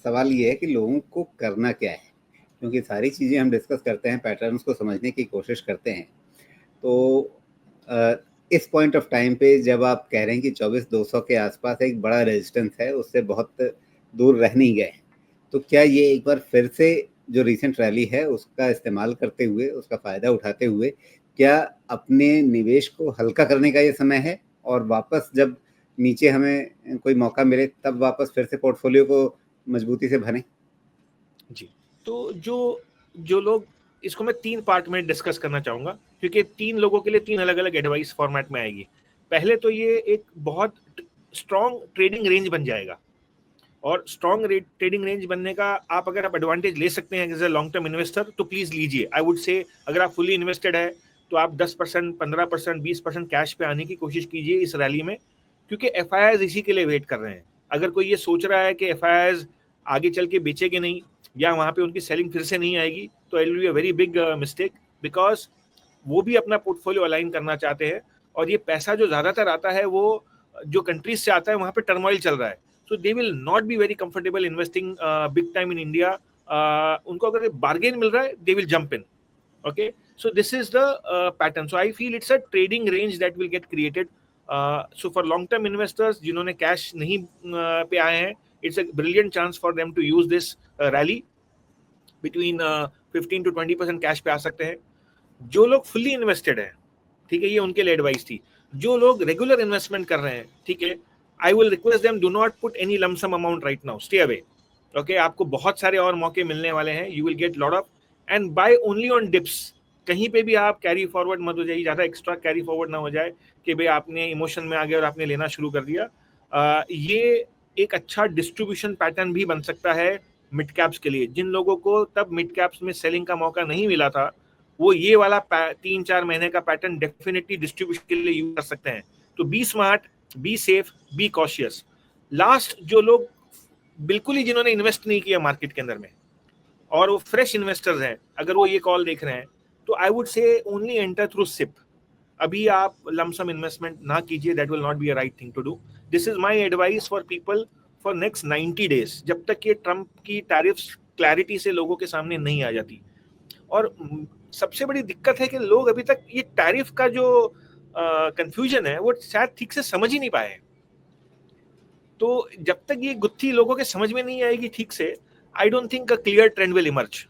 सवाल ये है कि लोगों को करना क्या है, क्योंकि सारी चीज़ें हम डिस्कस करते हैं, पैटर्न्स को समझने की कोशिश करते हैं। तो इस पॉइंट ऑफ टाइम पे जब आप कह रहे हैं कि 24,200 के आसपास एक बड़ा रेजिस्टेंस है, उससे बहुत दूर रह नहीं गए, तो क्या ये एक बार फिर से जो रिसेंट रैली है उसका इस्तेमाल करते हुए, उसका फ़ायदा उठाते हुए, क्या अपने निवेश को हल्का करने का ये समय है, और वापस जब नीचे हमें कोई मौका मिले तब वापस फिर से पोर्टफोलियो को मजबूती से भरें? जी, तो जो लोग, इसको मैं 3 पार्ट में डिस्कस करना चाहूँगा, क्योंकि 3 लोगों के लिए 3 अलग-अलग एडवाइस फॉर्मेट में आएगी। पहले तो ये एक बहुत स्ट्रॉन्ग ट्रेडिंग रेंज बन जाएगा, और स्ट्रॉन्ग ट्रेडिंग रेंज बनने का आप अगर आप एडवांटेज ले सकते हैं as a long term investor, तो प्लीज लीजिए। आई वुड से अगर आप फुली इन्वेस्टेड है तो आप 10%, 15%, 20% कैश पे आने की कोशिश कीजिए इस रैली में, क्योंकि एफआईआईज इसी के लिए वेट कर रहे हैं। अगर कोई ये सोच रहा है कि एफआईआईज आगे चल के बेचेंगे नहीं, या वहां पे उनकी सेलिंग फिर से नहीं आएगी, तो it will be a very big mistake, because वो भी अपना पोर्टफोलियो अलाइन करना चाहते हैं। और ये पैसा जो ज्यादातर आता है वो जो कंट्रीज से आता है वहां पे टर्मोइल चल रहा है, so they will not be very comfortable investing big time in India. उनको अगर बार्गेन मिल रहा है they will jump in. Okay, so this is the pattern. So I feel it's a trading range that will get created. So for long term investors जिन्होंने cash नहीं पे आए हैं, it's a brilliant chance for them to use this rally. Between 15 to 20% cash पे आ सकते हैं। जो लोग फुल्ली इन्वेस्टेड हैं, ठीक है, ये उनके लिए एडवाइस थी। जो लोग रेगुलर इन्वेस्टमेंट कर रहे हैं, ठीक है, I will request them, do not put any lump sum amount right now, stay away. Okay, आपको बहुत सारे और मौके मिलने वाले हैं, you will get lot of, and buy only on dips. कहीं पे भी आप कैरी फॉरवर्ड मत हो जाइए, ज्यादा एक्स्ट्रा कैरी फॉरवर्ड ना हो जाए कि भाई आपने इमोशन में आ गए और आपने लेना शुरू कर दिया। ये एक अच्छा डिस्ट्रीब्यूशन पैटर्न भी बन सकता है मिड कैप्स के लिए। जिन लोगों को तब मिड कैप्स में सेलिंग का मौका नहीं मिला था, वो ये वाला 3-4 महीने का पैटर्न डेफिनेटली डिस्ट्रीब्यूशन के लिए यूज कर सकते हैं। तो be smart, be safe, be cautious. Last, जो लोग बिल्कुल ही जिन्होंने इन्वेस्ट नहीं किया मार्केट के अंदर में और वो फ्रेश इन्वेस्टर्स हैं, अगर वो ये कॉल देख रहे हैं, तो I would say only enter through SIP. अभी आप लमसम इन्वेस्टमेंट ना कीजिए, that will not be a right thing to do. This is my advice for people for next 90 days, जब तक ये ट्रम्प की टैरिफ्स क्लैरिटी से लोगों के सामने नहीं आ जाती। और सबसे बड़ी दिक्कत है कि लोग अभी तक ये टैरिफ का जो कंफ्यूजन है वो शायद ठीक से समझ ही नहीं पाए। तो जब तक ये गुत्थी लोगों के समझ में नहीं आएगी ठीक से, I don't think a clear trend will emerge.